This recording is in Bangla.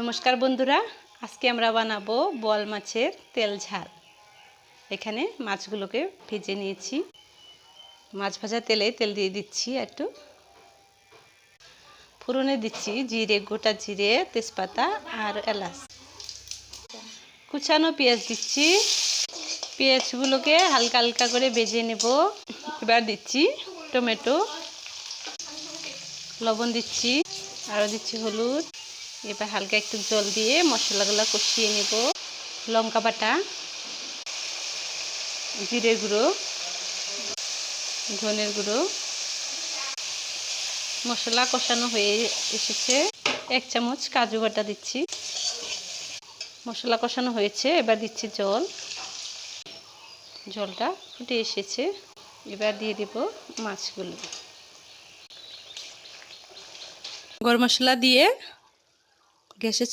নমস্কার বন্ধুরা, আজকে আমরা বানাবো বোয়াল মাছের তেল ঝাল। এখানে মাছগুলোকে ভেজে নিয়েছি। মাছ ভাজা তেলে তেল দিয়ে দিচ্ছি, একটু ফোড়নে দিচ্ছি জিরে, গোটা জিরে, তেজপাতা আর এলাচ। কুচানো পেঁয়াজ দিচ্ছি। পেঁয়াজগুলোকে হালকা হালকা করে ভেজে নেব। এবার দিচ্ছি টমেটো, লবণ দিচ্ছি, আরও দিচ্ছি হলুদ। এবার হালকা একটু জল দিয়ে মশলাগুলো কষিয়ে নেব। লঙ্কা বাটা, জিরে গুঁড়ো, ধনের গুঁড়ো। মশলা কষানো হয়ে এসেছে। 1 চামচ কাজু বাটা দিচ্ছি। মশলা কষানো হয়েছে, এবার দিচ্ছি জল। জলটা ফুটে এসেছে, এবার দিয়ে দেব মাছগুলো। গরম মশলা দিয়ে গ্যাসে